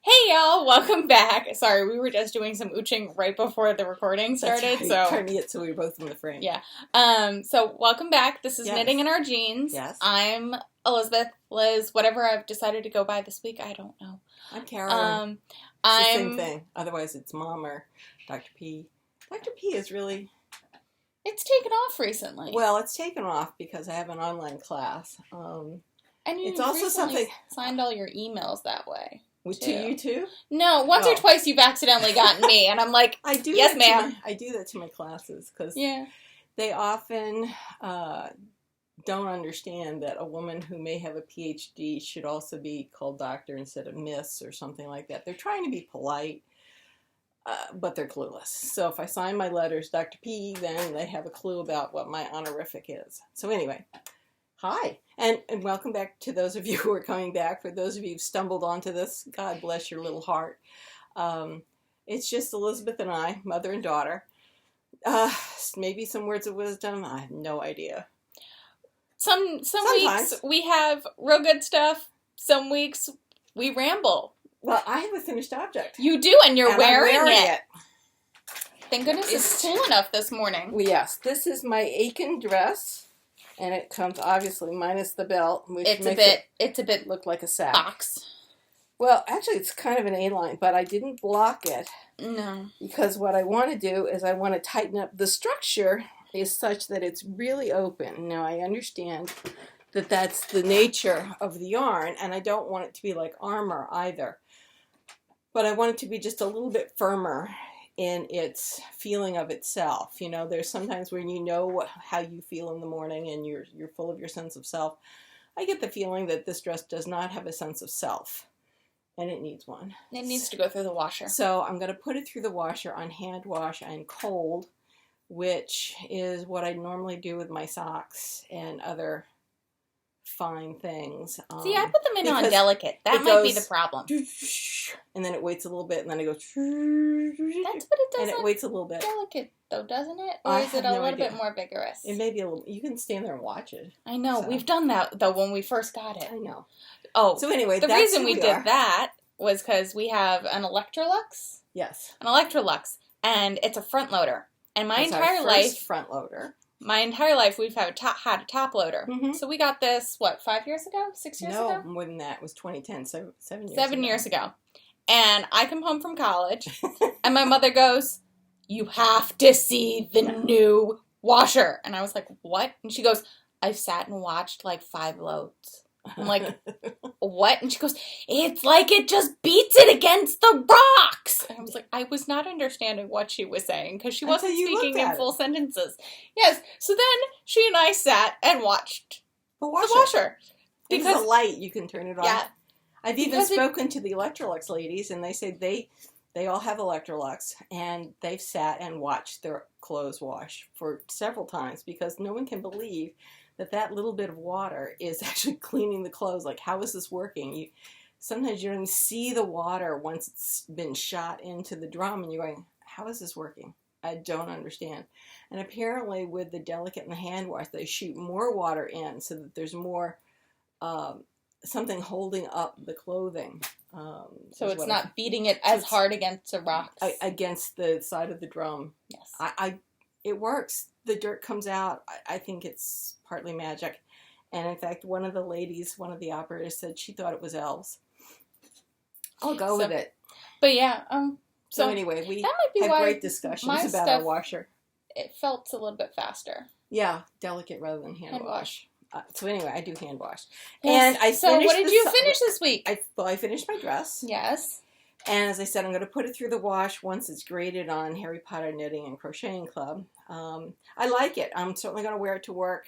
Hey y'all, welcome back. Sorry, we were just doing some ooching right before the recording started. That's right. So Turning it so we were both in the frame. Yeah. So welcome back. This is Knitting in Our Jeans. Yes. I'm Elizabeth, Liz, whatever I've decided to go by this week, I don't know. I'm Carolyn. It's the same thing. Otherwise it's Mom or Dr. P. Dr. P is really... It's taken off recently. Well, it's taken off because I have an online class. And you it's also something signed all your emails that way. To you too? No, once or twice you've accidentally gotten me, and I'm like, I do. Yes, ma'am. I do that to my classes because yeah. They often don't understand that a woman who may have a PhD should also be called doctor instead of miss or something like that. They're trying to be polite, but they're clueless. So if I sign my letters Dr. P, then they have a clue about what my honorific is. So anyway, hi. And welcome back to those of you who are coming back. For those of you who've stumbled onto this, God bless your little heart. It's just Elizabeth and I, mother and daughter. Maybe some words of wisdom. I have no idea. Some weeks we have real good stuff. Some weeks we ramble. Well, I have a finished object. You do, and you're wearing it. Thank goodness it's cool enough this morning. Well, yes, this is my Akin dress. And it comes, obviously, minus the belt, which it's a bit look like a sack. Box. Well, actually, it's kind of an A-line, but I didn't block it. No. Because what I want to do is I want to tighten up. The structure is such that it's really open. Now, I understand that that's the nature of the yarn, and I don't want it to be like armor either. But I want it to be just a little bit firmer in its feeling of itself. You know, there's sometimes when you know how you feel in the morning and you're full of your sense of self. I get the feeling that this dress does not have a sense of self, and it needs one. It needs to go through the washer. So I'm going to put it through the washer on hand wash and cold, which is what I normally do with my socks and other fine things. See, I put them in on delicate. That might be the problem. And then it waits a little bit, and then it goes. That's what it does. And it waits a little bit. Delicate, though, doesn't it? Or is it a little bit more vigorous? It may be a little. You can stand there and watch it. I know. So. We've done that, though, when we first got it. I know. Oh. So anyway, the reason we did that was because we have an Electrolux. Yes. An Electrolux. And it's a front loader. And my entire life. Front loader. My entire life, we've had a top loader. Mm-hmm. So we got this, 5 years ago? 6 years ago? No, more than that. It was 2010, 7 years ago. 7 years ago. And I come home from college, and my mother goes, "You have to see the new washer." And I was like, "What?" And she goes, "I've sat and watched like 5 loads." I'm like, "What?" And she goes, "It's like it just beats it against the rocks." And I was like, I was not understanding what she was saying because she wasn't speaking in full sentences. Yes. So then she and I sat and watched the washer. Because it's a light, you can turn it on. Yeah. I've even spoken to the Electrolux ladies, and they say they all have Electrolux, and they've sat and watched their clothes wash for several times because no one can believe that little bit of water is actually cleaning the clothes. Like, how is this working? Sometimes you don't even see the water once it's been shot into the drum, and you're going, how is this working? I don't understand. And apparently with the delicate and the hand wash, they shoot more water in so that there's more something holding up the clothing. So it's not beating it as hard against a rock. Against the side of the drum. Yes. It works. The dirt comes out. I think it's partly magic. And in fact, one of the ladies, one of the operators said she thought it was elves. I'll go with it. But yeah, so anyway, we had great discussions about our washer. It felt a little bit faster. Yeah, delicate rather than hand wash. So anyway, I do hand wash. Yes. And so what did you finish this week? I finished my dress. Yes. And as I said, I'm going to put it through the wash once it's graded on Harry Potter Knitting and Crocheting Club. I like it. I'm certainly going to wear it to work.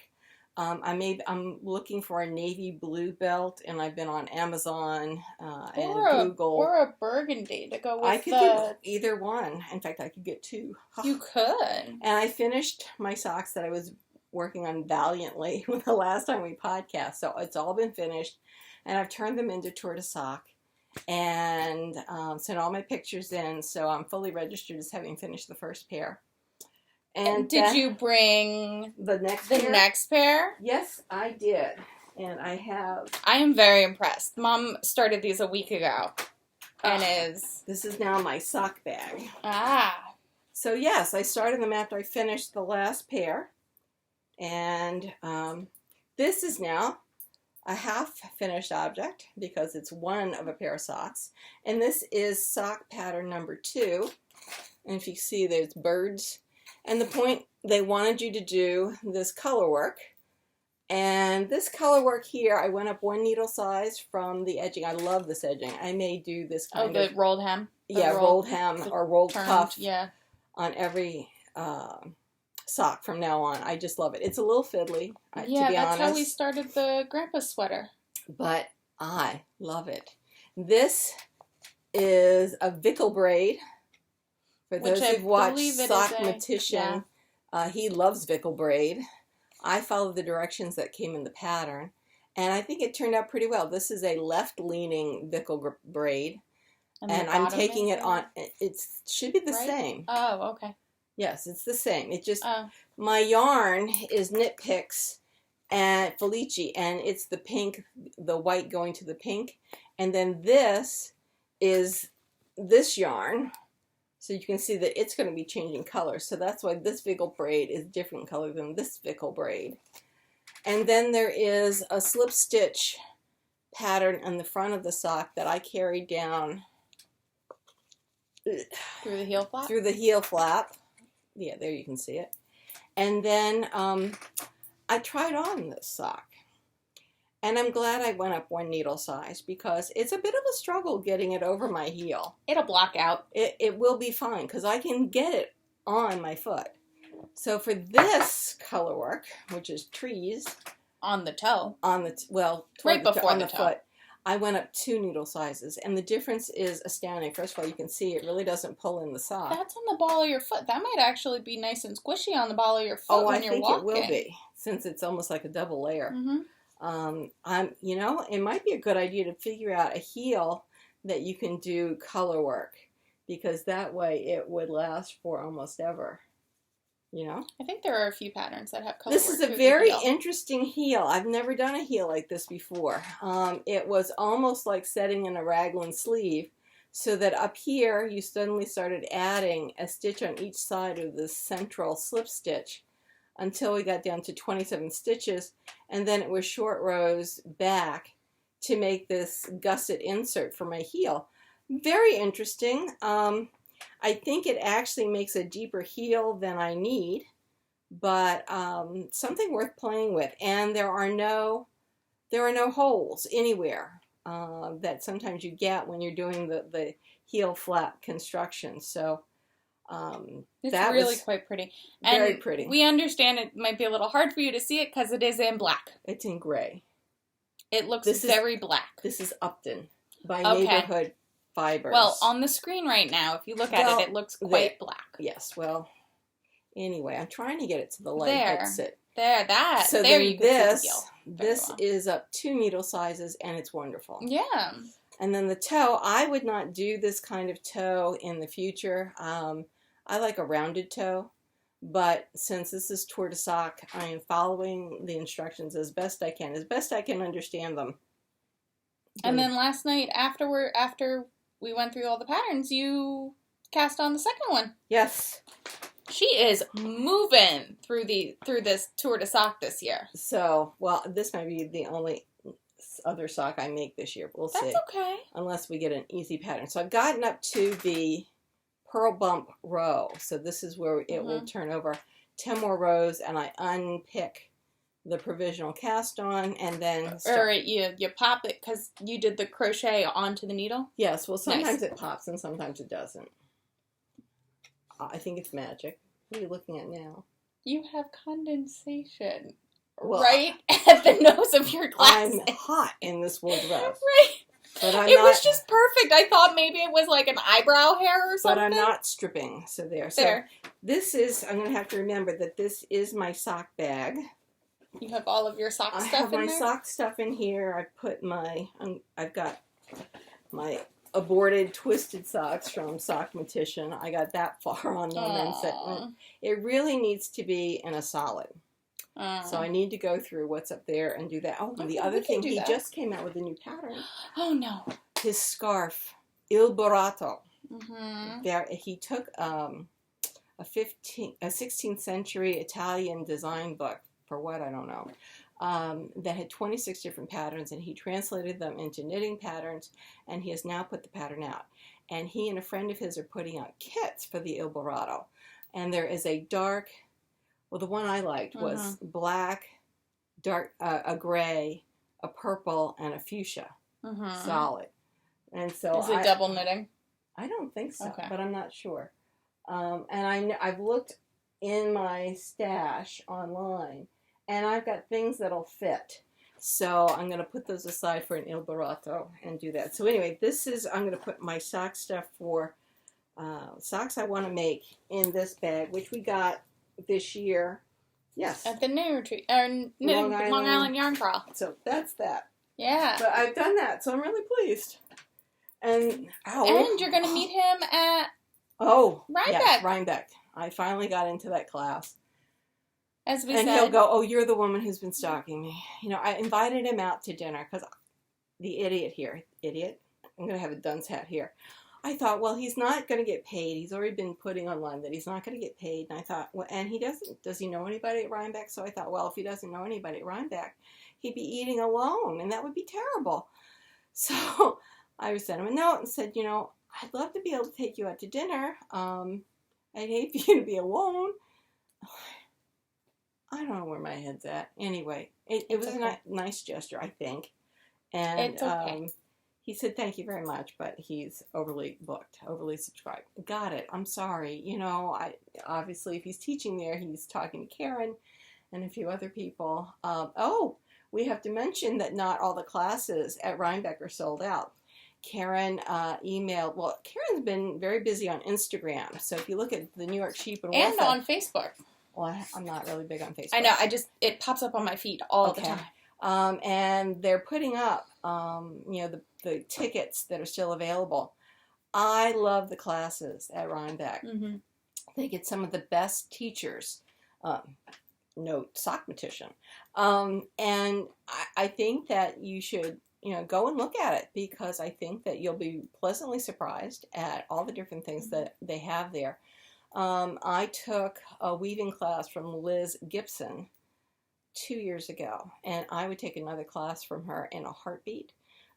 I'm looking for a navy blue belt, and I've been on Amazon and Google. Or a burgundy to go with I could get either one. In fact, I could get 2. You could. And I finished my socks that I was working on valiantly the last time we podcast. So it's all been finished, and I've turned them into tour de sock and sent all my pictures in. So I'm fully registered as having finished the first pair. And did you bring the next pair? Yes, I did. And I have... I am very impressed. Mom started these a week ago. And is... This is now my sock bag. Ah. So yes, I started them after I finished the last pair. And this is now a half-finished object because it's one of a pair of socks. And this is sock pattern number 2. And if you see, there's birds. And the point, they wanted you to do this color work. And this color work here, I went up 1 needle size from the edging. I love this edging. I may do this kind of... the rolled hem? Yeah, rolled hem or rolled cuff on every sock from now on. I just love it. It's a little fiddly, to be that's honest. how we started the grandpa sweater. But I love it. This is a Vickel braid. For those who've watched Sockmatician, he loves Vickel braid. I followed the directions that came in the pattern, and I think it turned out pretty well. This is a left-leaning Vickel braid, and I'm taking it on. It should be the same. Oh, okay. Yes, it's the same. It just my yarn is Knit Picks and Felici, and it's the pink, the white going to the pink, and then this is this yarn. So you can see that it's going to be changing colors. So that's why this Vickel braid is different color than this Vickel braid. And then there is a slip stitch pattern on the front of the sock that I carried down through the heel flap? Through the heel flap. Yeah, there you can see it. And then I tried on this sock. And I'm glad I went up 1 needle size because it's a bit of a struggle getting it over my heel. It'll block out. It will be fine because I can get it on my foot. So for this color work, which is trees. On the toe. On the, right before the toe. Foot, I went up 2 needle sizes. And the difference is astounding. First of all, you can see it really doesn't pull in the sock. That's on the ball of your foot. That might actually be nice and squishy on the ball of your foot when you're walking. I think it will be since it's almost like a double layer. Mm-hmm. It might be a good idea to figure out a heel that you can do color work because that way it would last for almost ever. I think there are a few patterns that have color This work. is a very interesting heel. I've never done a heel like this before. It was almost like setting in a raglan sleeve so that up here you suddenly started adding a stitch on each side of the central slip stitch until we got down to 27 stitches, and then it was short rows back to make this gusset insert for my heel. Very interesting. I think it actually makes a deeper heel than I need, but something worth playing with. And there are no holes anywhere that sometimes you get when you're doing the heel flap construction. So it's really quite pretty. Very pretty. We understand it might be a little hard for you to see it because it is in black. It's in gray. It looks very black. This is Upton by Neighborhood Fibers. Well, on the screen right now, if you look at it, it looks quite black. Yes, well, anyway, I'm trying to get it to the light. There. So there you can see the heel. This is up 2 needle sizes, and it's wonderful. Yeah. And then the toe, I would not do this kind of toe in the future. I like a rounded toe, but since this is tour de sock, I am following the instructions as best I can understand them. And then last night, after we went through all the patterns, you cast on the second one. Yes. She is moving through this tour de sock this year. So, well, this might be the only other sock I make this year. We'll see. That's okay. Unless we get an easy pattern. So I've gotten up to the Pearl Bump row. So this is where it will turn over 10 more rows, and I unpick the provisional cast on, and then you pop it because you did the crochet onto the needle. Yes. Well, sometimes it pops and sometimes it doesn't. I think it's magic. What are you looking at now? You have condensation right at the nose of your glasses. I'm hot in this wool dress. Right. But it was just perfect. I thought maybe it was like an eyebrow hair or something. But I'm not stripping. So there. So this is, I'm going to have to remember that this is my sock bag. You have all of your sock stuff in there? I have my sock stuff in here. I put I've got my aborted twisted socks from Sockmatician. I got that far on them and said, it really needs to be in a solid. So I need to go through what's up there and do that. Oh, and the other thing, he just came out with a new pattern. Oh, no. His scarf. Il Burato. Mm-hmm. There, he took a 16th century Italian design book, for what, I don't know, that had 26 different patterns, and he translated them into knitting patterns, and he has now put the pattern out. And he and a friend of his are putting out kits for the Il Burato. And there is a dark, well, the one I liked was black, dark, a gray, a purple, and a fuchsia. Solid. And so is it double knitting? I don't think so, Okay. but I'm not sure. And I've looked in my stash online, and I've got things that'll fit. So I'm going to put those aside for an Il Burato and do that. So anyway, I'm going to put my sock stuff for socks I want to make in this bag, which we got this year. Yes. At the New Retreat, Long Island Yarn Crawl. So that's that. Yeah. But I've done that, so I'm really pleased. And you're going to meet him at Rhinebeck. Yes, Rhinebeck. I finally got into that class. As we and said. He'll go, oh, you're the woman who's been stalking me. You know, I invited him out to dinner because the idiot, I'm going to have a dunce hat here. I thought, well, he's not going to get paid. He's already been putting online that he's not going to get paid. And I thought, well, and does he know anybody at Rhinebeck? So I thought, well, if he doesn't know anybody at Rhinebeck, he'd be eating alone, and that would be terrible. So I sent him a note and said, you know, I'd love to be able to take you out to dinner. I'd hate for you to be alone. I don't know where my head's at. Anyway, it was a nice gesture, I think. And it's okay. He said, thank you very much, but he's overly booked, overly subscribed. Got it. I'm sorry. You know, obviously, if he's teaching there, he's talking to Karen and a few other people. We have to mention that not all the classes at Rhinebeck are sold out. Karen emailed, well, Karen's been very busy on Instagram. So if you look at the New York Sheep and Wolf. And on Facebook. Well, I'm not really big on Facebook. I know. It pops up on my feed all the time. And they're putting up, the tickets that are still available. I love the classes at Rhinebeck. Mm-hmm. They get some of the best teachers. Note, sockmatician. And I think that you should, go and look at it, because I think that you'll be pleasantly surprised at all the different things that they have there. I took a weaving class from Lizz Gibson 2 years ago, and I would take another class from her in a heartbeat.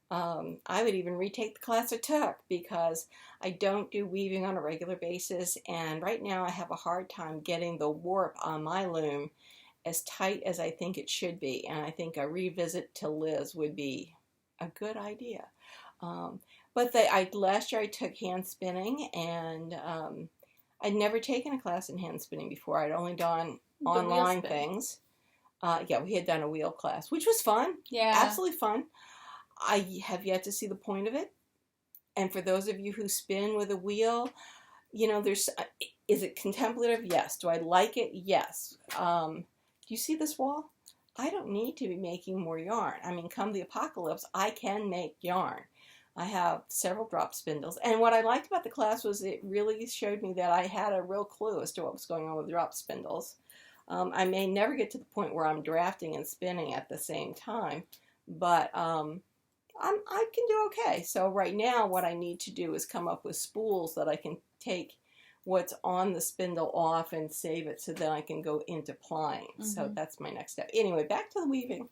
I would even retake the class I took, because I don't do weaving on a regular basis, and right now I have a hard time getting the warp on my loom as tight as I think it should be, and I think a revisit to Lizz would be a good idea. But last year I took hand spinning, and I'd never taken a class in hand spinning before. I'd only done online things. We had done a wheel class, which was fun. Yeah. Absolutely fun. I have yet to see the point of it. And for those of you who spin with a wheel, is it contemplative? Yes. Do I like it? Yes. Do you see this wall? I don't need to be making more yarn. I mean, come the apocalypse, I can make yarn. I have several drop spindles. And what I liked about the class was it really showed me that I had a real clue as to what was going on with drop spindles. I may never get to the point where I'm drafting and spinning at the same time, but I can do okay. So right now what I need to do is come up with spools that I can take what's on the spindle off and save it so that I can go into plying. Mm-hmm. So that's my next step. Anyway, back to the weaving.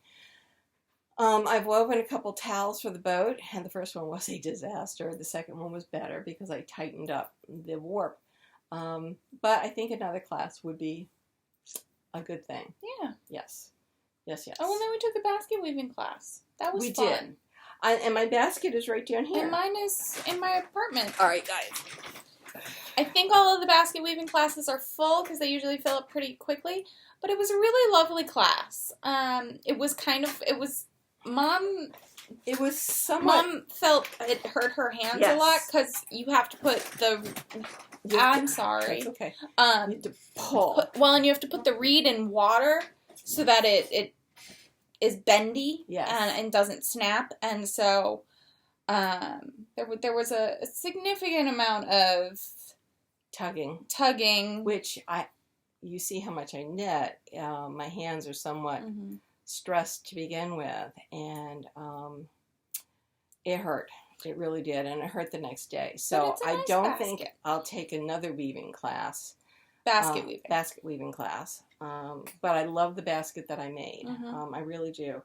I've woven a couple towels for the boat, and the first one was a disaster. The second one was better because I tightened up the warp. But I think another class would be a good thing. Yeah. Yes. Oh, and then we took a basket weaving class. That was fun. We did. And my basket is right down here. And mine is in my apartment. All right, guys. I think all of the basket weaving classes are full because they usually fill up pretty quickly. But it was a really lovely class. Mom felt it hurt her hands a lot because you have to put I'm sorry. That's okay. You have to pull. And you have to put the reed in water so that it is bendy and doesn't snap. And so there was a significant amount of tugging, which you see how much I knit. My hands are somewhat stressed to begin with, and it hurt. It really did, and it hurt the next day. But So it's a I nice don't basket. think I'll take another weaving class. Basket weaving. Basket weaving class. But I love the basket that I made. Mm-hmm. I really do.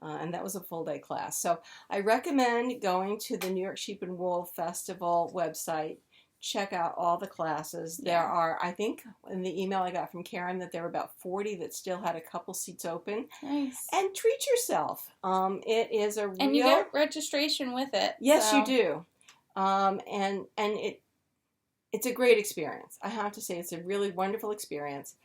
And that was a full day class. So I recommend going to the New York Sheep and Wool Festival website. Check out all the classes. Yeah. There are, I think, in the email I got from Karen, that there were about 40 that still had a couple seats open. Nice. And treat yourself. It is a real... And you get registration with it. Yes, so. you do. And it's a great experience. I have to say, it's a really wonderful experience.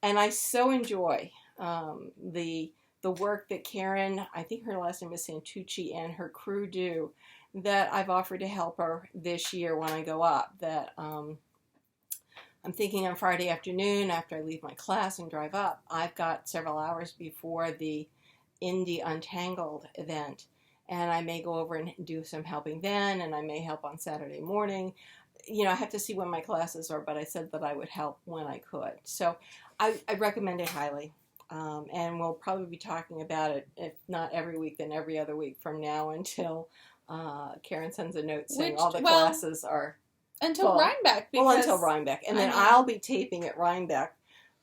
And I so enjoy the work that Karen, I think her last name is Santucci, and her crew do, that I've offered to help her this year when I go up. That I'm thinking on Friday afternoon after I leave my class and drive up, I've got several hours before the Indie Untangled event. And I may go over and do some helping then, and I may help on Saturday morning. You know, I have to see when my classes are, but I said that I would help when I could. So I recommend it highly. And we'll probably be talking about it, if not every week, then every other week from now until Karen sends a note saying all the classes are until full. Rhinebeck. Well, until Rhinebeck. And then I'll be taping at Rhinebeck.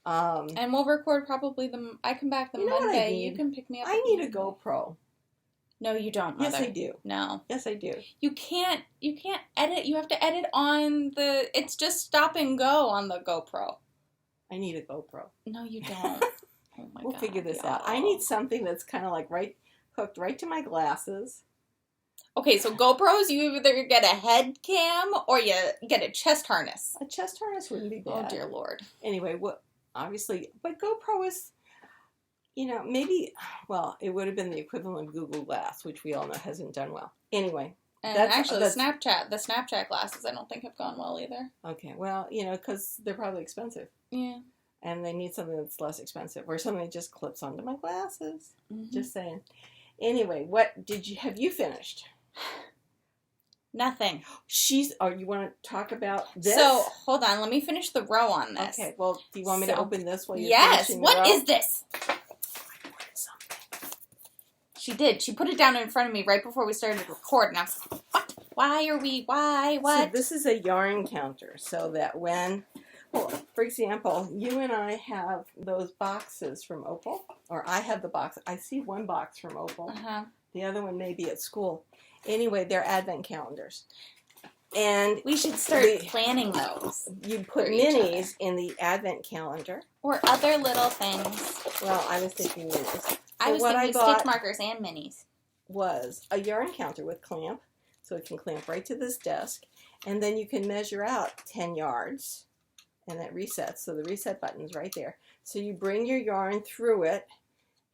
And we'll record probably I come back the Monday. You can pick me up. I need a GoPro. No, you don't, Mother. Yes, I do. No. Yes, I do. You can't edit. You have to edit on it's just stop and go on the GoPro. I need a GoPro. No, you don't. Oh my We'll God, figure this y'all. out. I need something that's kind of like hooked right to my glasses. Okay, so GoPros, you either get a head cam or you get a chest harness. A chest harness wouldn't be bad. Oh, dear Lord. Anyway, obviously, but GoPro is, maybe, well, it would have been the equivalent of Google Glass, which we all know hasn't done well. Anyway. And actually, the Snapchat glasses, I don't think have gone well either. Okay, well, because they're probably expensive. Yeah. And they need something that's less expensive, or something that just clips onto my glasses. Mm-hmm. Just saying. Anyway, have you finished? Nothing. You want to talk about this? So, hold on, let me finish the row on this. Okay, well, do you want me to open this while you're Yes, finishing the row? what is this? She did. She put it down in front of me right before we started recording. I was like, what? What? So this is a yarn counter, so that for example, you and I have those boxes from Opal, or I have the box. I see one box from Opal. Uh-huh. The other one may be at school. Anyway, they're advent calendars. And we should start planning those. You put minis in the advent calendar. Or other little things. Well, I was thinking minis. So I was thinking stitch markers and minis. Was a yarn counter with clamp. So it can clamp right to this desk. And then you can measure out 10 yards. And that resets. So the reset button's right there. So you bring your yarn through it.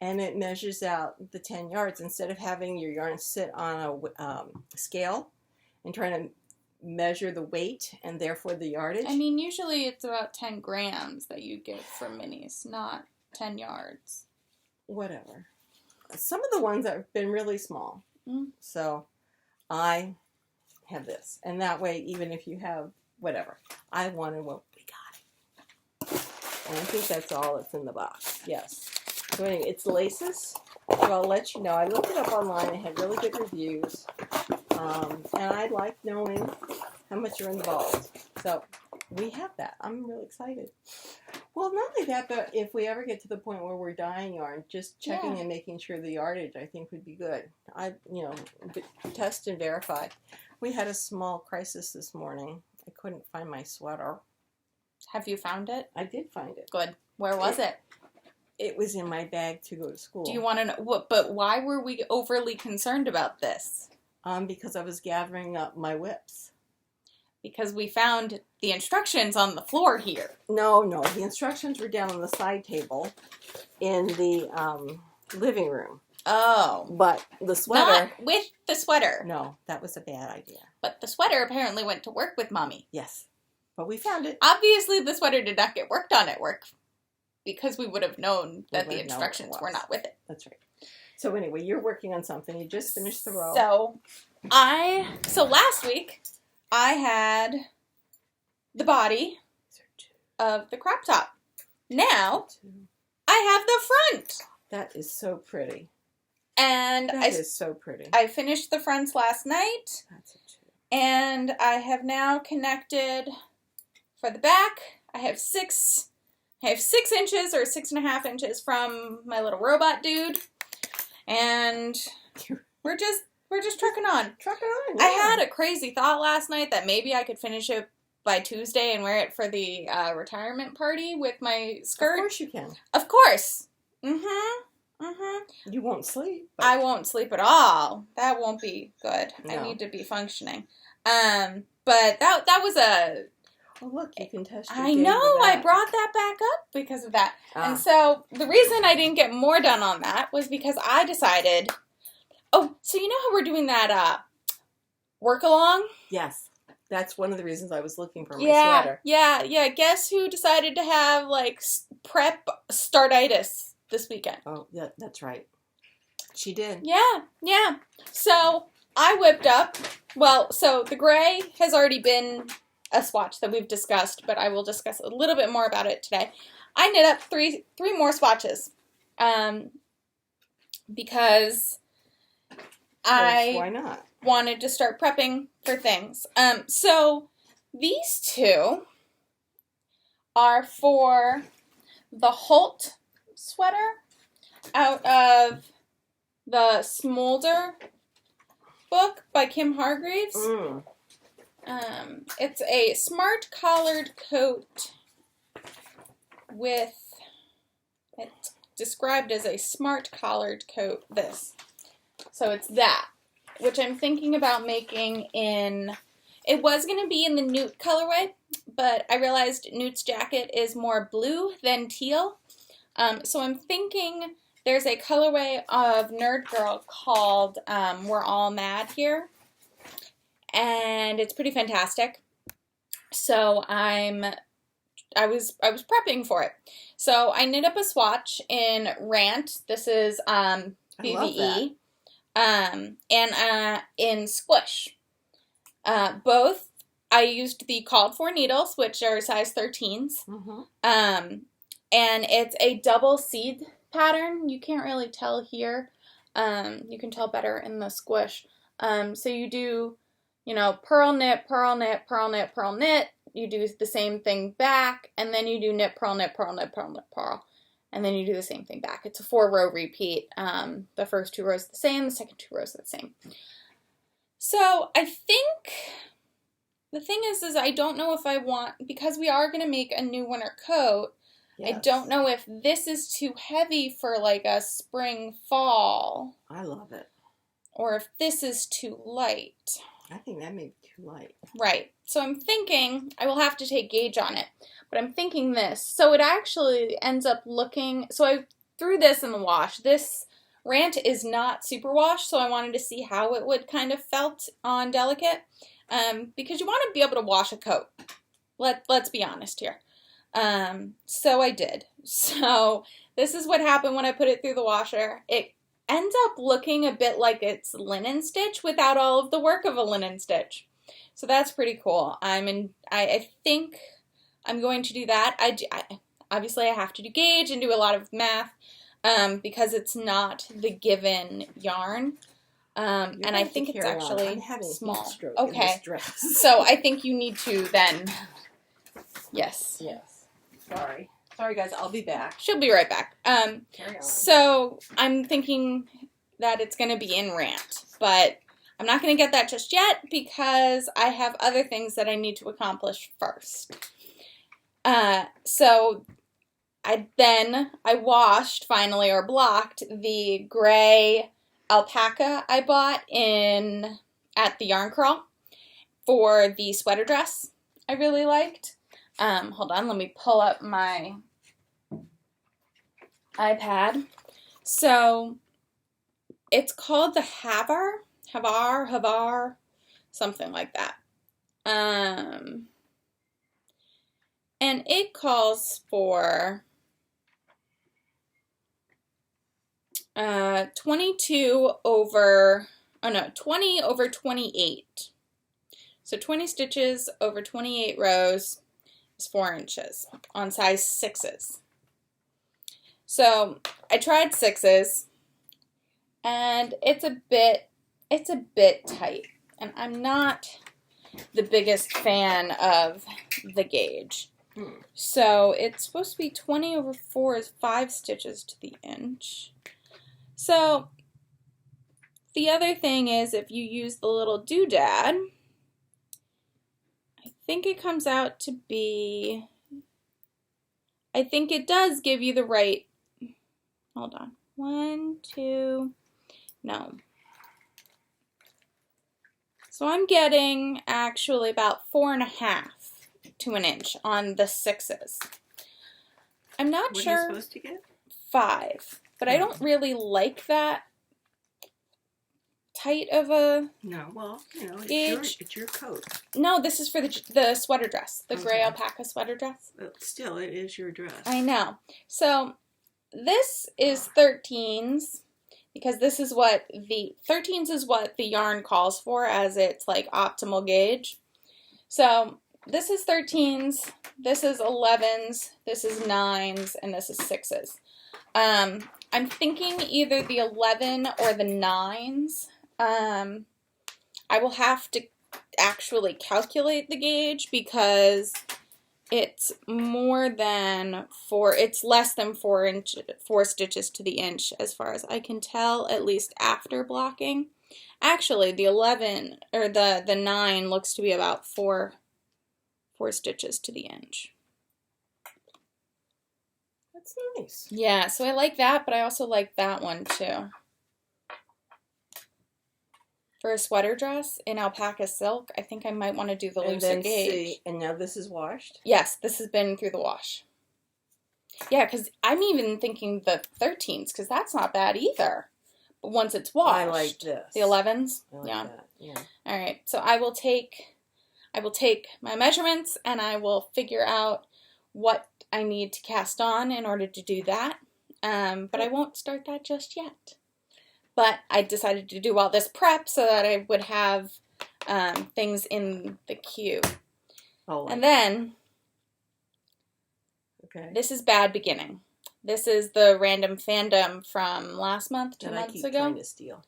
And it measures out the 10 yards. Instead of having your yarn sit on a scale and trying to measure the weight and therefore the yardage. I mean, usually it's about 10 grams that you give for minis, not 10 yards. Whatever. Some of the ones have been really small. Mm. So I have this. And that way, even if you have whatever, I wanted what we got. And I think that's all that's in the box. Yes. So anyway, it's laces. So I'll let you know. I looked it up online. It had really good reviews. And I like knowing how much you're involved. So we have that. I'm really excited. Well, not only that, but if we ever get to the point where we're dyeing yarn, just checking and making sure the yardage, I think, would be good. Test and verify. We had a small crisis this morning. I couldn't find my sweater. Have you found it? I did find it. Good. Where was it? It was in my bag to go to school. Do you want to know what? But why were we overly concerned about this? Because I was gathering up my whips. Because we found the instructions on the floor here. No. The instructions were down on the side table in the living room. Oh. But the sweater... Not with the sweater. No, that was a bad idea. But the sweater apparently went to work with Mommy. Yes. But we found it. Obviously, the sweater did not get worked on at work. Because we would have known that the instructions were not with it. That's right. So anyway, you're working on something. You just finished the row. So last week, I had the body of the crop top. Now, I have the front. That is so pretty. And That is so pretty. I finished the fronts last night. That's it too. And I have now connected for the back. I have 6 inches or 6.5 inches from my little robot dude. And we're just trucking on. Trucking on. I had a crazy thought last night that maybe I could finish it by Tuesday and wear it for the retirement party with my skirt. Of course you can. Of course. You won't sleep. But... I won't sleep at all. That won't be good. No. I need to be functioning. But that was a... Oh, look, you can test your I know, I brought that back up because of that. And so the reason I didn't get more done on that was because I decided... Oh, so you know how we're doing that work along? Yes. That's one of the reasons I was looking for my sweater. Yeah. Guess who decided to have, like, prep startitis this weekend? Oh, yeah, that's right. She did. Yeah. So I whipped up... Well, so the gray has already been a swatch that we've discussed, but I will discuss a little bit more about it today. I knit up three more swatches. Because why not? Wanted to start prepping for things. So these 2 are for the Holt sweater out of the Smolder book by Kim Hargreaves. It's a smart collared coat with, it's described as a smart collared coat, this. So it's that, which I'm thinking about making in, it was going to be in the Newt colorway, but I realized Newt's jacket is more blue than teal. So I'm thinking there's a colorway of Nerd Girl called We're All Mad Here. And it's pretty fantastic. So I was prepping for it. So I knit up a swatch in Rant. This is BVE. And in Squish. Both I used the called for needles, which are size 13s. And it's a double seed pattern. You can't really tell here. You can tell better in the Squish. So you do, purl, knit, purl, knit, purl, knit, purl, knit. You do the same thing back, and then you do knit, purl, knit, purl, knit, purl, knit, purl. And then you do the same thing back. It's a 4-row repeat. The first 2 rows are the same, the second 2 rows are the same. So I think the thing is I don't know if I want, because we are going to make a new winter coat, yes. I don't know if this is too heavy for like a spring fall. I love it. Or if this is too light. I think that may be too light. Right. So I'm thinking, I will have to take gauge on it, but I'm thinking this. So it actually ends up looking, so I threw this in the wash. This Rant is not super wash, so I wanted to see how it would kind of felt on delicate, because you want to be able to wash a coat. Let's be honest here. So I did. So this is what happened when I put it through the washer. It ends up looking a bit like it's linen stitch without all of the work of a linen stitch. So that's pretty cool. I think I'm going to do that. Obviously I have to do gauge and do a lot of math because it's not the given yarn. And I think it's actually small. Okay. So I think you need to then. Yes. Sorry guys, I'll be back. She'll be right back. Carry on. So I'm thinking that it's going to be in Rant, but I'm not going to get that just yet because I have other things that I need to accomplish first. So I washed finally, or blocked, the gray alpaca I bought at the Yarn Crawl for the sweater dress I really liked. Hold on, let me pull up my iPad. So it's called the Havar, something like that. And it calls for 20 over 28. So 20 stitches over 28 rows is 4 inches on size 6s. So I tried 6s And it's a bit tight. And I'm not the biggest fan of the gauge. So it's supposed to be 20/4 is 5 stitches to the inch. So the other thing is if you use the little doodad, I think it comes out to be, I think it does give you the right, hold on, 1, 2, no. So I'm getting actually about 4.5 to an inch on the 6s. I'm not sure. What are you supposed to get? 5, but I don't really like that tight of a. No, well, you know, it's your coat. No, this is for the sweater dress, the gray alpaca sweater dress. But still, it is your dress. I know. So this is 13s. Because this is what the 13s is what the yarn calls for as its like optimal gauge. So this is 13s, this is 11s, this is 9s, and this is 6s. I'm thinking either the 11 or the 9s. I will have to actually calculate the gauge because it's more than it's less than 4 stitches to the inch as far as I can tell, at least after blocking. Actually, the 11 or the 9 looks to be about 4 stitches to the inch. That's nice. Yeah, so I like that, but I also like that one too. For a sweater dress in alpaca silk, I think I might want to do the looser gauge. And now this is washed? Yes, this has been through the wash. Yeah, because I'm even thinking the 13s, because that's not bad either. But once it's washed. I like this. The 11s? I like that. Yeah. All right, so I will take my measurements and I will figure out what I need to cast on in order to do that. But I won't start that just yet. But I decided to do all this prep so that I would have things in the queue. Oh, and then, okay. This this is bad beginning. This is the random fandom from last month, 2 months ago. I keep trying to steal.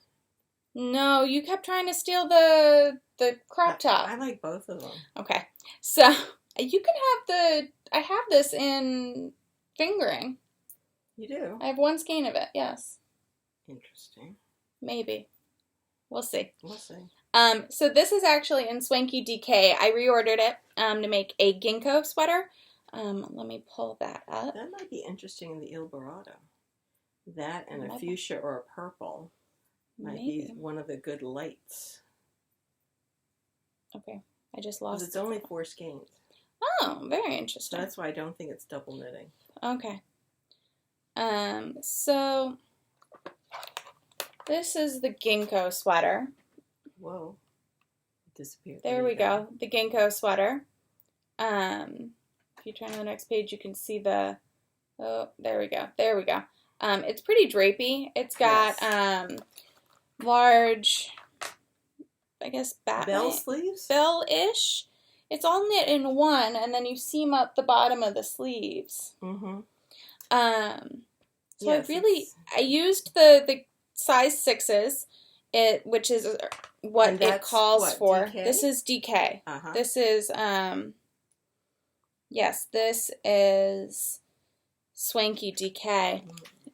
No, you kept trying to steal the crop top. I like both of them. Okay, so you can have I have this in fingering. You do? I have one skein of it, yes. Interesting. Maybe. We'll see. We'll see. So this is actually in Swanky DK. I reordered it to make a Ginkgo sweater. Let me pull that up. That might be interesting in the Il Barato. That and a fuchsia or a purple might be one of the good lights. Okay, I just lost. Because it's only 4 skeins. Oh, very interesting. So that's why I don't think it's double knitting. Okay. So this is the Ginkgo sweater. Whoa. It disappeared. There we go. The Ginkgo sweater. If you turn to the next page, you can see the, oh, there we go. There we go. It's pretty drapey. It's got large, I guess, bell sleeves? Bell-ish. It's all knit in one, and then you seam up the bottom of the sleeves. Mm-hmm. So yes, I used the size 6s, which is what it calls for. DK? This is DK. Uh-huh. This is, yes, this is Swanky DK. Mm-hmm.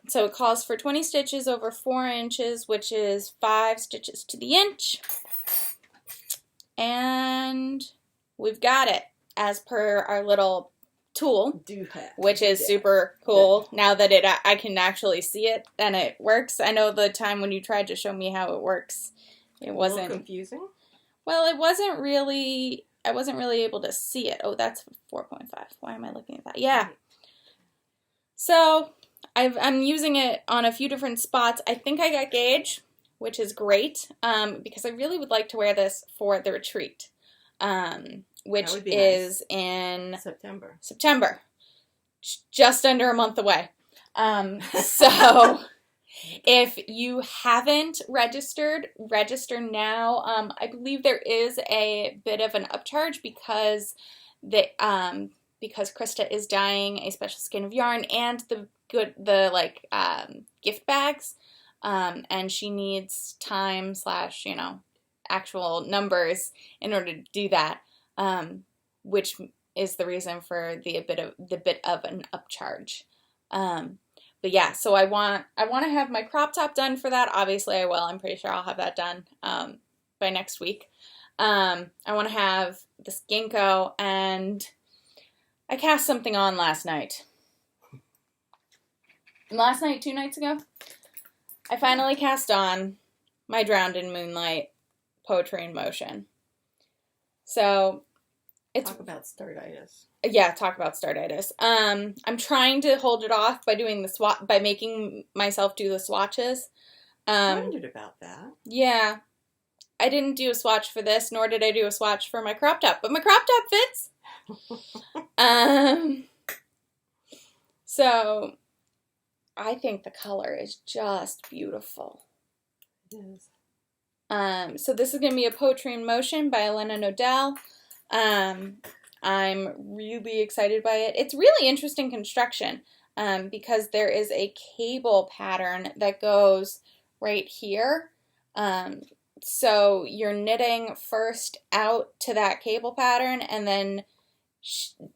So it calls for 20 stitches over 4 inches, which is 5 stitches to the inch. And we've got it as per our little tool, which is super cool now that I can actually see it and it works. I know the time when you tried to show me how it works, it wasn't a little confusing. Well, it wasn't really. I wasn't really able to see it. Oh, that's 4.5. Why am I looking at that? Yeah. So I'm using it on a few different spots. I think I got gauge, which is great because I really would like to wear this for the retreat. Which is nice. In September. Just under a month away. So if you haven't registered, register now. I believe there is a bit of an upcharge because Krista is dyeing a special skein of yarn and the gift bags and she needs time / actual numbers in order to do that, which is the reason for the bit of an upcharge. But yeah, so I want to have my crop top done for that. Obviously, I will. I'm pretty sure I'll have that done by next week. I want to have this Ginkgo, and I cast something on last night. Last night, 2 nights ago, I finally cast on my Drowned in Moonlight Poetry in Motion. So it's talk about startitis. Yeah, talk about startitis. I'm trying to hold it off by doing by making myself do the swatches. I wondered about that. Yeah. I didn't do a swatch for this, nor did I do a swatch for my crop top, but my crop top fits. So I think the color is just beautiful. It is. So this is going to be a Poetry in Motion by Elena Nodel. I'm really excited by it. It's really interesting construction because there is a cable pattern that goes right here. So you're knitting first out to that cable pattern, and then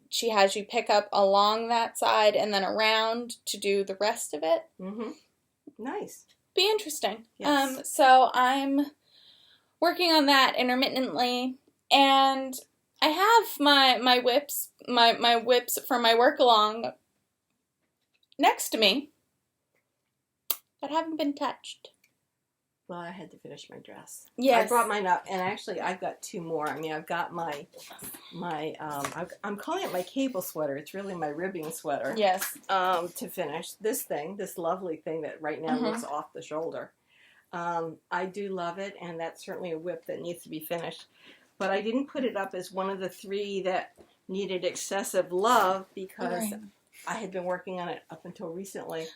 she has you pick up along that side and then around to do the rest of it. Mm-hmm. Nice. Be interesting. Yes. So I'm working on that intermittently, and I have my whips, my whips for my work along next to me that haven't been touched. Well, I had to finish my dress. Yes. I brought mine up, and actually I've got 2 more. I mean, I've got my I'm calling it my cable sweater. It's really my ribbing sweater. Yes. To finish this lovely thing that right now looks off the shoulder. I do love it, and that's certainly a whip that needs to be finished. But I didn't put it up as one of the 3 that needed excessive love because I had been working on it up until recently.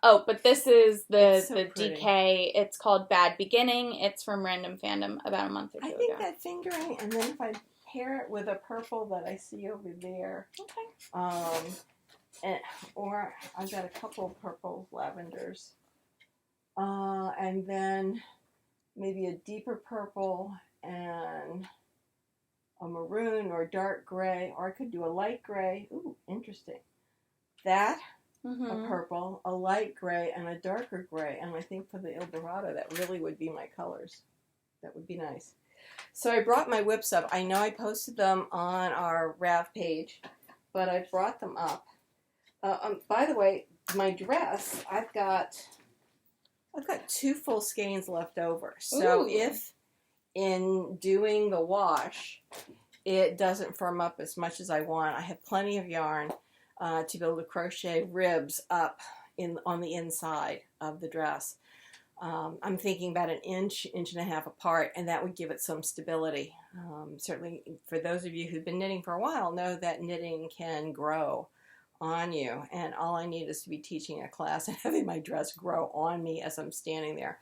Oh, but this is the pretty. DK. It's called Bad Beginning. It's from Random Fandom about a month or 2 ago. I think that fingering, and then if I pair it with a purple that I see over there. Okay. Or I've got a couple of purple lavenders. And then maybe a deeper purple and a maroon or dark gray, or I could do a light gray. Ooh, interesting. That, a purple, a light gray, and a darker gray. And I think for the Eldorado, that really would be my colors. That would be nice. So I brought my whips up. I know I posted them on our Rav page, but I brought them up. By the way, my dress, I've got 2 full skeins left over. So if in doing the wash, it doesn't firm up as much as I want, I have plenty of yarn to be able to crochet ribs up on the inside of the dress. I'm thinking about an inch and a half apart, and that would give it some stability. Certainly, for those of you who've been knitting for a while, know that knitting can grow on you, and all I need is to be teaching a class and having my dress grow on me as I'm standing there,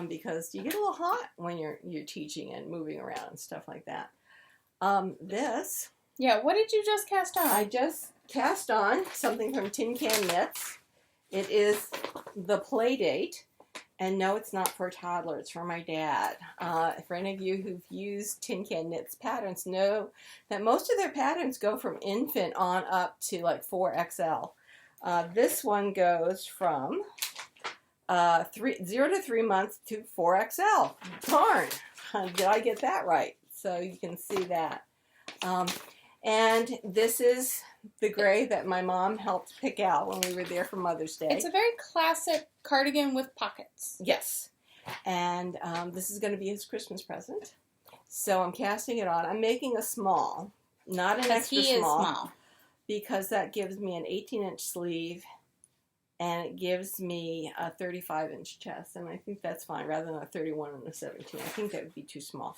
because you get a little hot when you're teaching and moving around and stuff like that. This. Yeah, what did you just cast on? I just cast on something from Tin Can Knits. It is the Playdate. And no, it's not for a toddler. It's for my dad. For any of you who've used Tin Can Knits patterns, know that most of their patterns go from infant on up to like 4XL. This one goes from 0 to 3 months to 4XL. Darn, did I get that right? So you can see that. And this is the gray that my mom helped pick out when we were there for Mother's Day. It's a very classic cardigan with pockets. Yes. And this is going to be his Christmas present. So I'm casting it on. I'm making a small, not an extra he small. Is small. Because that gives me an 18-inch sleeve, and it gives me a 35-inch chest. And I think that's fine, rather than a 31 and a 17. I think that would be too small.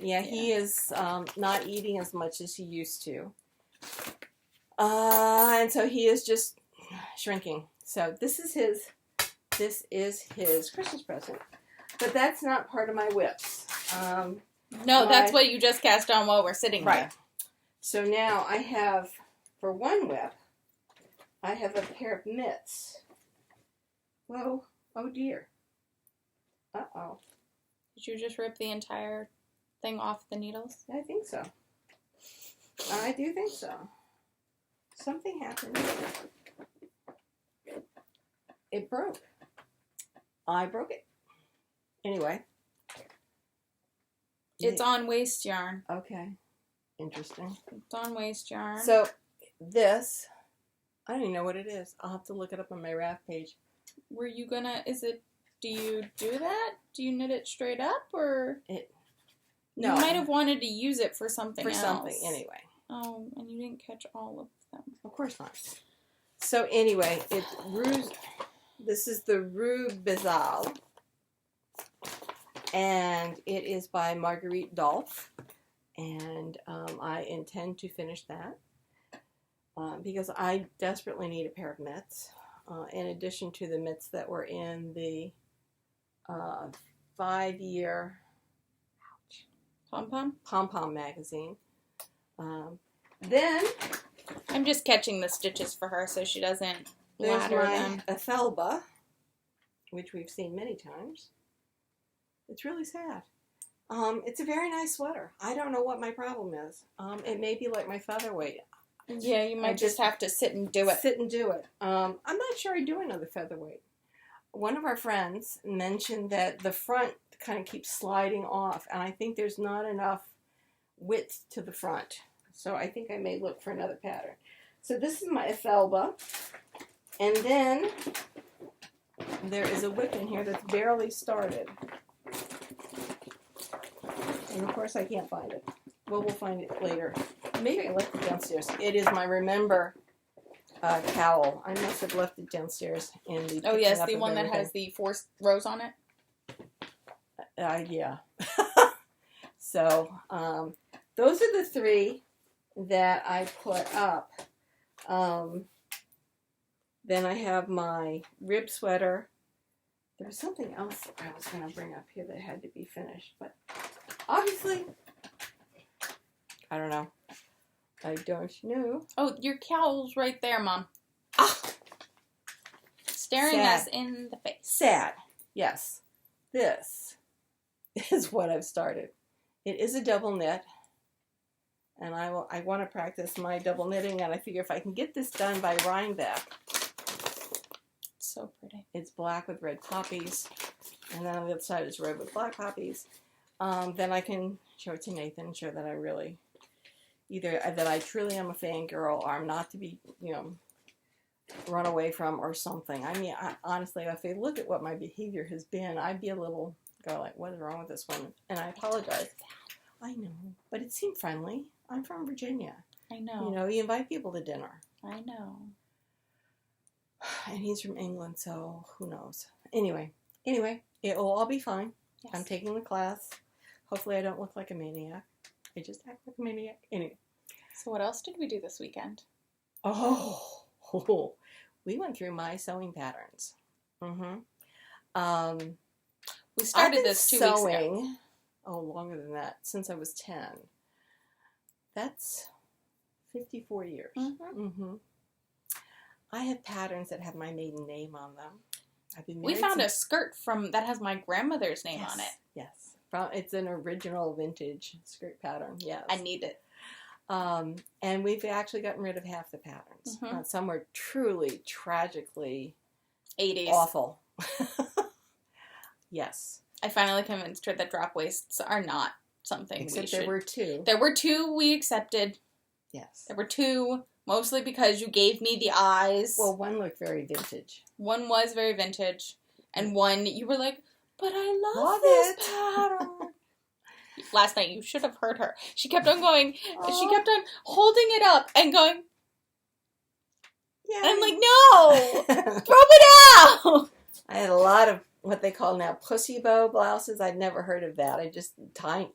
He is not eating as much as he used to. And so he is just shrinking. So this is his Christmas present. But that's not part of my whips. No, that's what you just cast on while we're sitting right. here. So now I have, for one whip, I have a pair of mitts. Whoa, Oh dear. Uh-oh. Did you just rip the entire thing off the needles? I think so. I do think so. Something happened. It broke. I broke it. Anyway. It's on waste yarn. Okay. Interesting. It's on waste yarn. So, this, I don't even know what it is. I'll have to look it up on my raft page. Were you gonna, do you do that? Do you knit it straight up, or? No. You might have wanted to use it for something else. For something, anyway. Oh, and you didn't catch all of them. Of course not. So, anyway, this is the Ruebezahl. And it is by Marguerite Dohl. And I intend to finish that because I desperately need a pair of mitts. In addition to the mitts that were in the 5-year Pom-Pom magazine. Then I'm just catching the stitches for her so she doesn't ladder them. There's my Elphaba, which we've seen many times. It's really sad. It's a very nice sweater. I don't know what my problem is. It may be like my featherweight. Yeah, you might just have to sit and do it. Sit and do it. I'm not sure I do another featherweight. One of our friends mentioned that the front kind of keeps sliding off, and I think there's not enough width to the front. So I think I may look for another pattern. So this is my Elphaba. And then there is a whip in here that's barely started. And of course I can't find it. Well, we'll find it later. Maybe I left it downstairs. It is my Remember cowl. I must have left it downstairs in the... Oh yes, the one that has the 4 rows on it? Yeah. So, those are the 3 that I put up. Then I have my rib sweater. There was something else I was going to bring up here that had to be finished, but obviously, I don't know. I don't know. Oh, your cowl's right there, Mom. Ah! Staring us in the face. Sad. Yes. This is what I've started. It is a double knit. And I want to practice my double knitting, and I figure if I can get this done by Rhinebeck. It's so pretty. It's black with red poppies, and then on the other side is red with black poppies. Then I can show it to Nathan and show that I really, either that I truly am a fangirl, or I'm not to be, run away from or something. I mean, honestly, if they look at what my behavior has been, I'd be a little, go like, what is wrong with this woman? And I apologize. I know, but it seemed friendly. I'm from Virginia. I know. You invite people to dinner. I know. And he's from England, so who knows. Anyway, it will all be fine. Yes. I'm taking the class. Hopefully I don't look like a maniac. I just act like a maniac. Anyway. So what else did we do this weekend? Oh, we went through my sewing patterns. Mm-hmm. We started this 2 weeks ago. Oh, longer than that. Since I was 10. That's 54 years. Mm-hmm. Mm-hmm. I have patterns that have my maiden name on them. I've been married. We found a skirt that has my grandmother's name on it. Yes. It's an original vintage skirt pattern. Yes. I need it. And we've actually gotten rid of half the patterns. Mm-hmm. Some were truly, tragically 80s. Awful. Yes. I finally convinced her that drop waists are not something Except there were 2. There were 2 we accepted. Yes. There were 2, mostly because you gave me the eyes. Well, one looked very vintage. One was very vintage. And one, you were like, but I love this pattern. Last night, you should have heard her. She kept on going. Aww. She kept on holding it up and going. Yeah. And I'm like, no! Throw it out! I had a lot of what they call now pussy bow blouses. I'd never heard of that.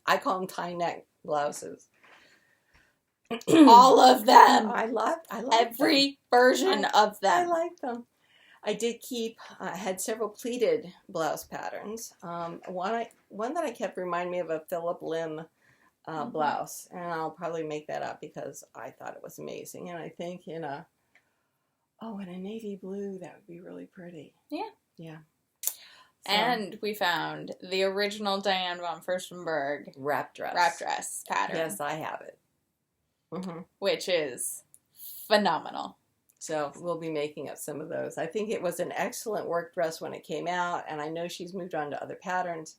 I call them tie neck blouses. All of them. I love every version of them. I like them. I did keep. I had several pleated blouse patterns. One that I kept reminded me of a Philip Lim blouse, and I'll probably make that up because I thought it was amazing. And I think in a navy blue that would be really pretty. Yeah. Yeah. So, And we found the original Diane von Furstenberg wrap dress pattern. Yes, I have it. Mm-hmm. Which is phenomenal. So we'll be making up some of those. I think it was an excellent work dress when it came out, and I know she's moved on to other patterns,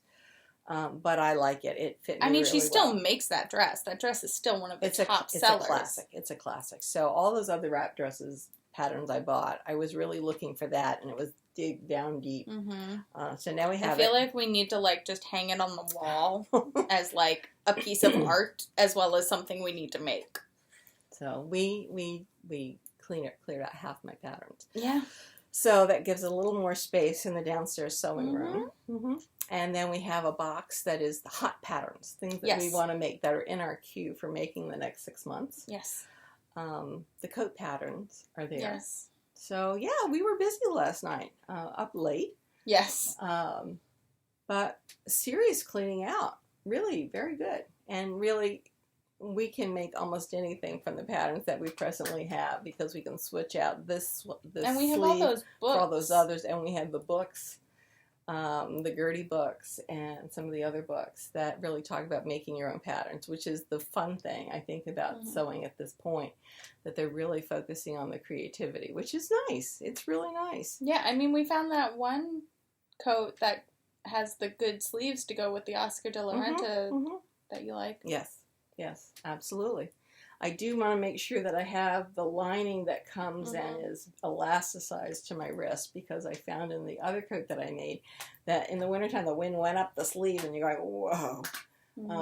but I like it. It fit me really she still well. makes that dress. That dress is still one of the top sellers. It's a classic. It's a classic. So all those other wrap dresses patterns I bought, I was really looking for that, and it was dig down deep. Mm-hmm. So now we have I feel like we need to just hang it on the wall as a piece of art, as well as something we need to make. So we cleared out half my patterns. Yeah. So that gives a little more space in the downstairs sewing room. Mm-hmm. And then we have a box that is the hot patterns, things that we want to make that are in our queue for making the next 6 months. Yes. The coat patterns are there. Yes. So, yeah, we were busy last night, up late. Yes. But serious cleaning out. Really, very good. And really, we can make almost anything from the patterns that we presently have because we can switch out this and we have all those books. For all those others. And we have the books, the Gertie books, and some of the other books that really talk about making your own patterns, which is the fun thing, I think, about sewing at this point, that they're really focusing on the creativity, which is nice. It's really nice. Yeah, I mean, we found that one coat that has the good sleeves to go with the Oscar de la Renta that you like. Yes, absolutely. I do want to make sure that I have the lining that comes and is elasticized to my wrist, because I found in the other coat that I made that in the wintertime the wind went up the sleeve and you're going, whoa.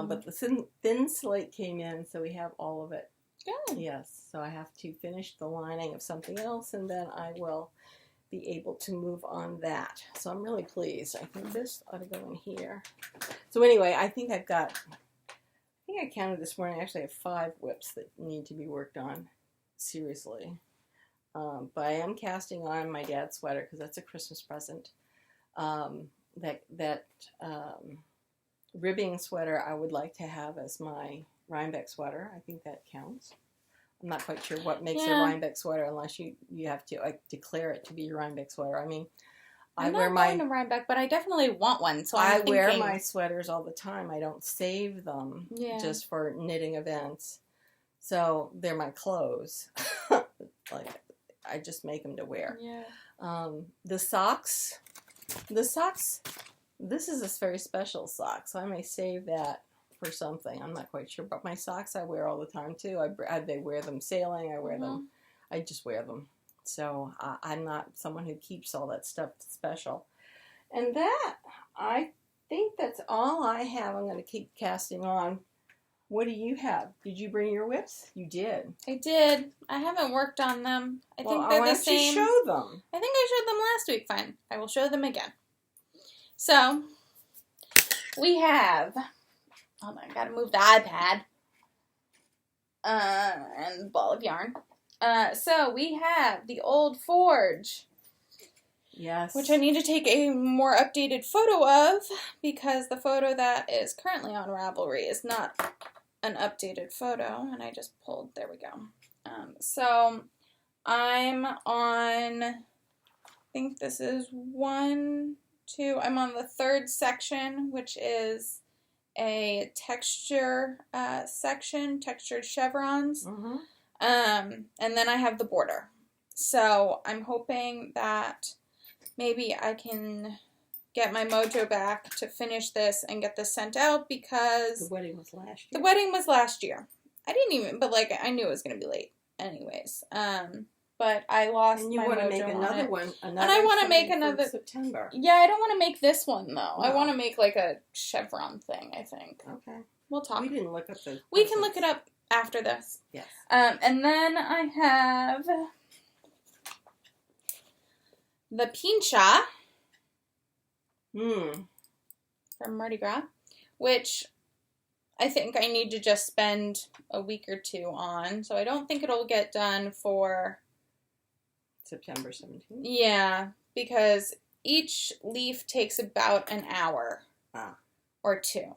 But the thin slate came in, so we have all of it. Good. Yes, so I have to finish the lining of something else, and then I will be able to move on that. So I'm really pleased. I think this ought to go in here. So anyway, I think I counted this morning. I actually have 5 whips that need to be worked on seriously. But I am casting on my dad's sweater because that's a Christmas present. That ribbing sweater I would like to have as my Rhinebeck sweater. I think that counts. I'm not quite sure what makes a Rhinebeck sweater unless you have to declare it to be your Rhinebeck sweater. I mean, I'm not going to Rhinebeck, but I definitely want one. So I wear my sweaters all the time. I don't save them just for knitting events. So they're my clothes. I just make them to wear. Yeah. The socks. This is a very special sock, so I may save that for something. I'm not quite sure, but my socks I wear all the time too. I wear them sailing. I wear them. I just wear them. So I'm not someone who keeps all that stuff special. And that, I think that's all I have. I'm going to keep casting on. What do you have? Did you bring your whips? You did. I did. I haven't worked on them. I think they're the same. You show them. I think I showed them last week. Fine. I will show them again. So, we have... Hold on, I gotta move the iPad. And the ball of yarn. So we have the old forge. Yes. Which I need to take a more updated photo of, because the photo that is currently on Ravelry is not an updated photo. And I just pulled, there we go. So I'm on, I think this is 1, 2, I'm on the 3rd section, which is a texture section, textured chevrons. And then I have the border. So I'm hoping that maybe I can get my mojo back to finish this and get this sent out, because the wedding was last year. The wedding was last year. I didn't even, but I knew it was going to be late anyways. But I lost my mojo on it. And you want to make another one. And I want to make another. September. Yeah, I don't want to make this one, though. No. I want to make a chevron thing, I think. Okay. We'll talk. We didn't look up the... We can look it up after this. Yes. And then I have the Pincha from Mardi Gras, which I think I need to just spend a week or 2 on. So I don't think it'll get done for September 17th. Yeah, because each leaf takes about an hour or 2.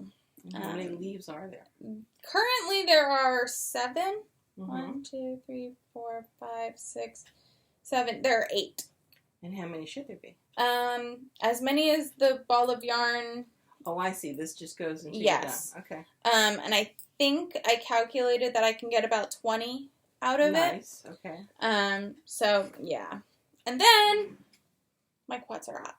How many leaves are there? Currently there are 7. 1, 2, 3, 4, 5, 6, 7. There are 8. And how many should there be? As many as the ball of yarn. Oh, I see. This just goes until yes. you're done. Okay. And I think I calculated that I can get about 20 out of it. Nice. Okay. So, yeah. And then my Quadrat,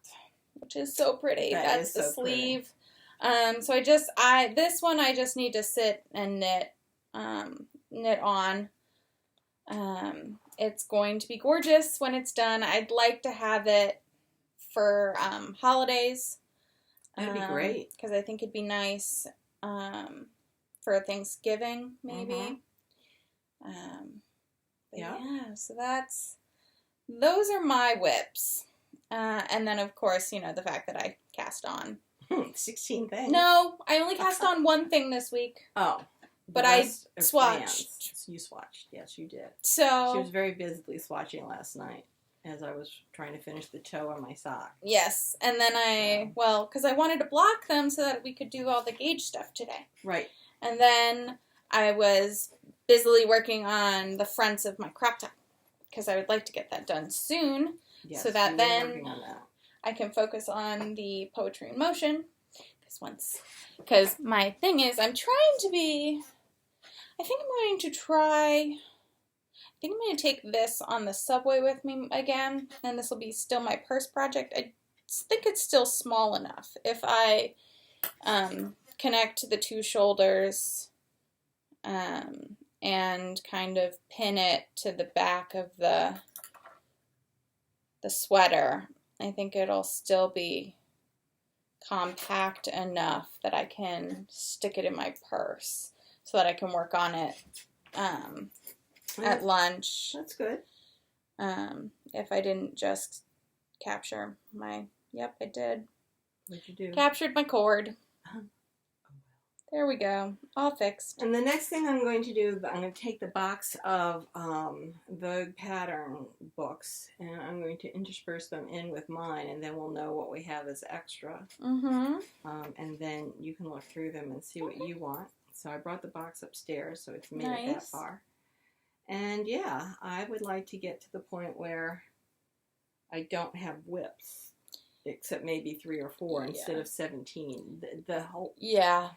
which is so pretty. That's the sleeve. Pretty. So this one I just need to sit and knit on. It's going to be gorgeous when it's done. I'd like to have it for holidays. That'd be great. Because I think it'd be nice for Thanksgiving, maybe. Yeah, so those are my whips. And then, of course, the fact that I cast on. 16 things. No, I only cast on one thing this week. Oh. But I swatched. You swatched. Yes, you did. So she was very busily swatching last night as I was trying to finish the toe on my sock. Yes. And then because I wanted to block them so that we could do all the gauge stuff today. Right. And then I was busily working on the fronts of my crop top because I would like to get that done soon. Yes, so that then I can focus on the poetry in motion. Because my thing is, I think I'm going to take this on the subway with me again, and this will be still my purse project. I think it's still small enough. If I connect the two shoulders and kind of pin it to the back of the sweater, I think it'll still be compact enough that I can stick it in my purse so that I can work on it at lunch. That's good. If I didn't just capture my... Yep, I did. What'd you do? Captured my cord. There we go. All fixed. And the next thing I'm going to do, I'm going to take the box of the pattern books, and I'm going to intersperse them in with mine, and then we'll know what we have as extra. Mm-hmm. And then you can look through them and see what you want. So I brought the box upstairs, so it's made it that far. And yeah, I would like to get to the point where I don't have whips, except maybe 3 or 4 instead of 17. The whole... Yeah.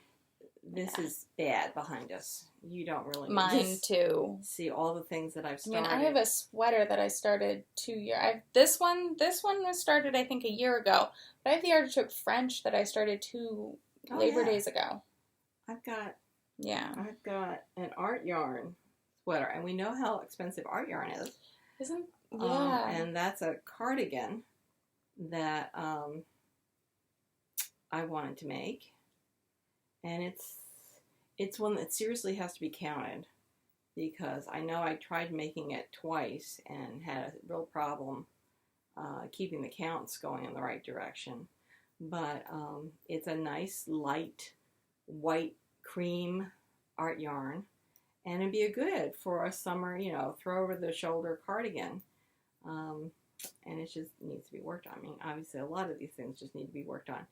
This is bad behind us. You don't really mine too. See all the things that I've started. I have a sweater that I started 2 years. This one was started I think a year ago. But I have the Artichoke French that I started 2 Labor Days ago. I've got an art yarn sweater, and we know how expensive art yarn is. And that's a cardigan that I wanted to make. And it's one that seriously has to be counted, because I know I tried making it twice and had a real problem keeping the counts going in the right direction. But it's a nice light white cream art yarn, and it'd be a good for a summer, throw over the shoulder cardigan. And it just needs to be worked on. I mean, obviously a lot of these things just need to be worked on.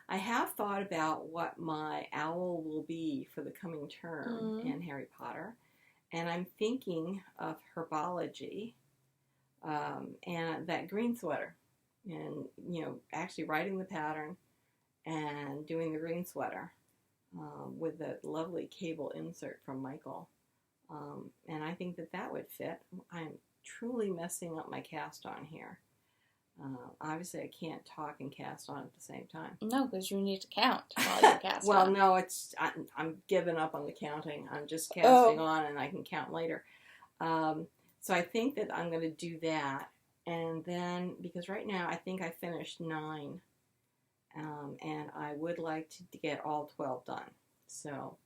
I have thought about what my owl will be for the coming term in Harry Potter, and I'm thinking of herbology and that green sweater, and actually writing the pattern and doing the green sweater with the lovely cable insert from Michael, and I think that would fit. I'm truly messing up my cast on here. Obviously, I can't talk and cast on at the same time. No, because you need to count while you cast well, on. no, I'm giving up on the counting. I'm just casting on, and I can count later. So I think that I'm going to do that. And then, because right now I think I finished 9. And I would like to get all 12 done. So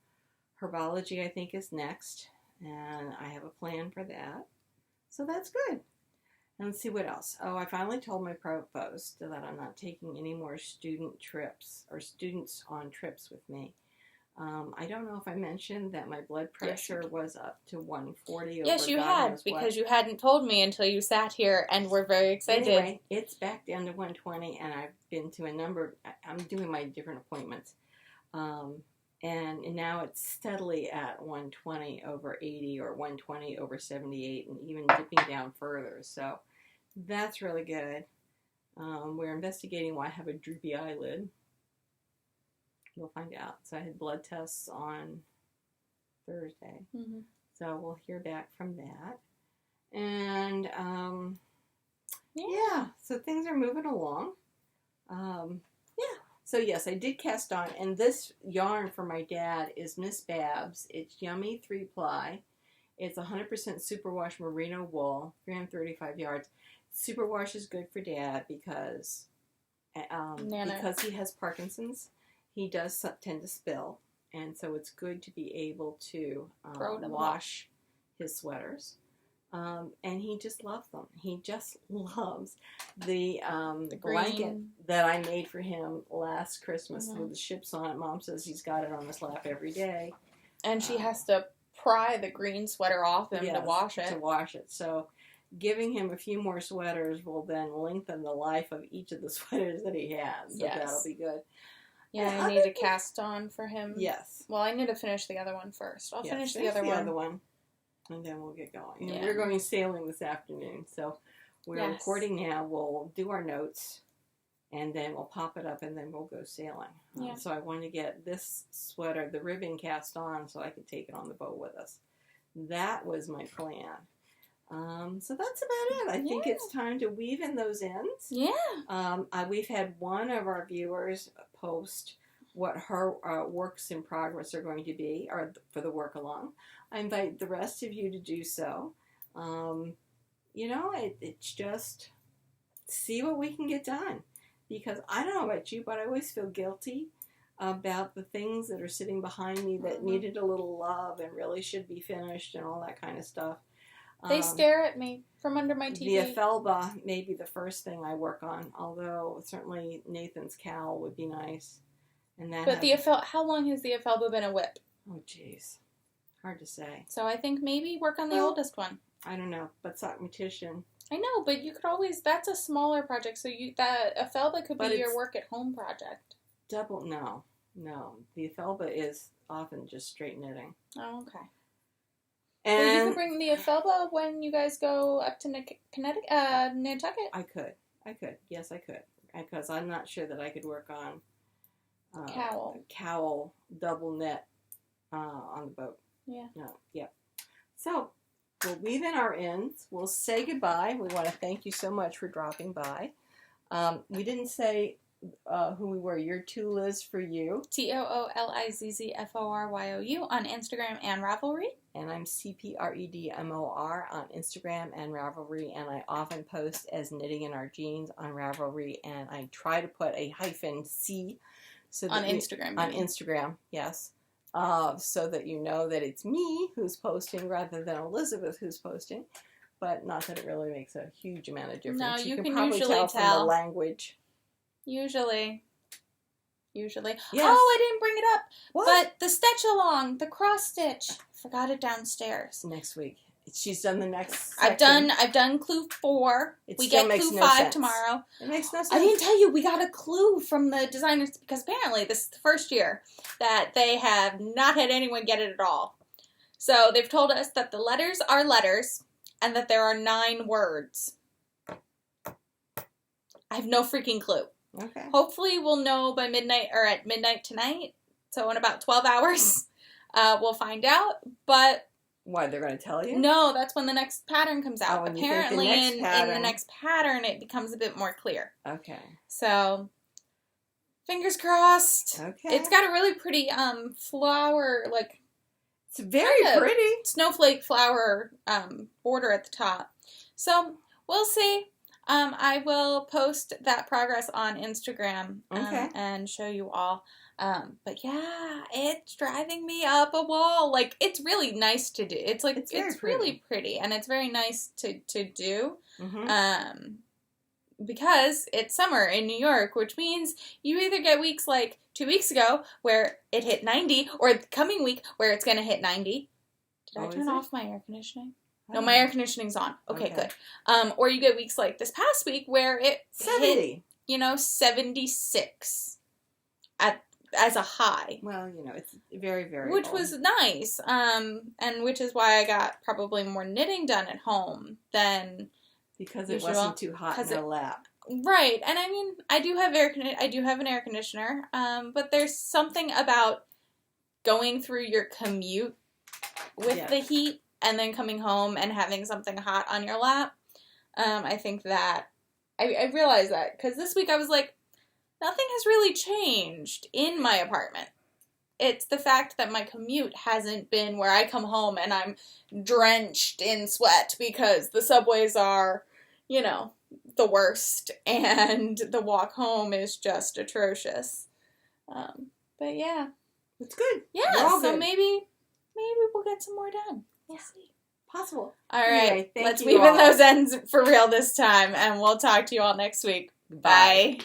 herbology, I think, is next. And I have a plan for that. So that's good. And let's see what else. Oh, I finally told my provost that I'm not taking any more student trips or students on trips with me. I don't know if I mentioned that my blood pressure was up to 140 over Yes, you had, because you hadn't told me until you sat here and were very excited. Anyway, it's back down to 120, and I've been to a number, I'm doing my different appointments. And now it's steadily at 120 over 80 or 120 over 78, and even dipping down further. So that's really good. We're investigating why I have a droopy eyelid. We'll find out. So I had blood tests on Thursday. Mm-hmm. So we'll hear back from that. And, yeah, so things are moving along. Yeah. So, yes, I did cast on. And this yarn for my dad is Miss Babs. It's Yummy 3-ply. It's 100% superwash merino wool, 335 yards. Superwash is good for Dad because he has Parkinson's. He does tend to spill. And so it's good to be able to wash his sweaters. And he just loves them. He just loves the blanket that I made for him last Christmas with the ships on it. Mom says he's got it on his lap every day. And she has to pry the green sweater off him to wash it. So giving him a few more sweaters will then lengthen the life of each of the sweaters that he has. So that'll be good. Yeah, I need to cast on for him. Yes. Well, I need to finish the other one first. I'll finish the other one. And then we'll get going. Yeah. We're going sailing this afternoon. So we're recording now. We'll do our notes. And then we'll pop it up and then we'll go sailing. So I want to get this sweater, the ribbon, cast on so I can take it on the boat with us. That was my plan. So that's about it. I think it's time to weave in those ends. Yeah. We've had one of our viewers post what her works in progress are going to be, or for the work along. I invite the rest of you to do so. It's just see what we can get done. Because I don't know about you, but I always feel guilty about the things that are sitting behind me that needed a little love and really should be finished and all that kind of stuff. They stare at me from under my TV. The Elphaba may be the first thing I work on, although certainly Nathan's Cowl would be nice. And that. But how long has the Elphaba been a whip? Oh, jeez. Hard to say. So I think maybe work on the oldest one. I don't know, but Sockmatician. I know, but you could always, that's a smaller project, so that Elphaba could be your work at home project. No. The Elphaba is often just straight knitting. Oh, okay. And well, you could bring the Elphaba when you guys go up to Nantucket. I could. Yes, I could. Because I'm not sure that I could work on Cowl double knit on the boat. Yeah. No. Yeah. So we'll weave in our ends. We'll say goodbye. We want to thank you so much for dropping by. We didn't say who we were. You're Toolizzforyou. Toolizzforyou on Instagram and Ravelry. And I'm cpredmor on Instagram and Ravelry. And I often post as Knitting in Our Jeans on Ravelry. And I try to put a -C. So that Instagram. On Instagram, yes. So that you know that it's me who's posting rather than Elizabeth who's posting. But not that it really makes a huge amount of difference. No, you can probably usually tell from the language. Usually. Yes. Oh, I didn't bring it up. What? But the Steotch Along, the cross stitch. Forgot it downstairs. Next week. She's done the next section. I've done clue 4. We get clue 5 tomorrow. It makes no sense. I didn't tell you, we got a clue from the designers because apparently this is the first year that they have not had anyone get it at all. So they've told us that the letters are letters and that there are 9 words. I have no freaking clue. Okay. Hopefully we'll know by midnight or at midnight tonight. So in about 12 hours, we'll find out. But why, they're going to tell you? No, that's when the next pattern comes out. Oh, apparently in the next pattern it becomes a bit more clear. Okay. So fingers crossed. Okay. It's got a really pretty flower, like it's very pretty snowflake flower border at the top. So we'll see. I will post that progress on Instagram and show you all. But yeah, it's driving me up a wall. Like, it's really nice to do. It's like, it's really pretty and it's very nice to do. Mm-hmm. Because it's summer in New York, which means you either get weeks like 2 weeks ago where it hit 90 or the coming week where it's going to hit 90. Did I turn off my air conditioning? No, my air conditioning's on. Okay, good. Or you get weeks like this past week where it 70. Hit, 76 as a high. Well, it's very, very which was nice. And which is why I got probably more knitting done at home than because it wasn't too hot in the lap. Right, and I mean, I do have an air conditioner, but there's something about going through your commute with the heat and then coming home and having something hot on your lap. I think that I realized that because this week I was like, nothing has really changed in my apartment. It's the fact that my commute hasn't been where I come home and I'm drenched in sweat because the subways are, you know, the worst and the walk home is just atrocious. But yeah. It's good. Yeah, so good. maybe we'll get some more done. We'll see. Possible. All right, anyway, let's weave in those ends for real this time, and we'll talk to you all next week. Bye.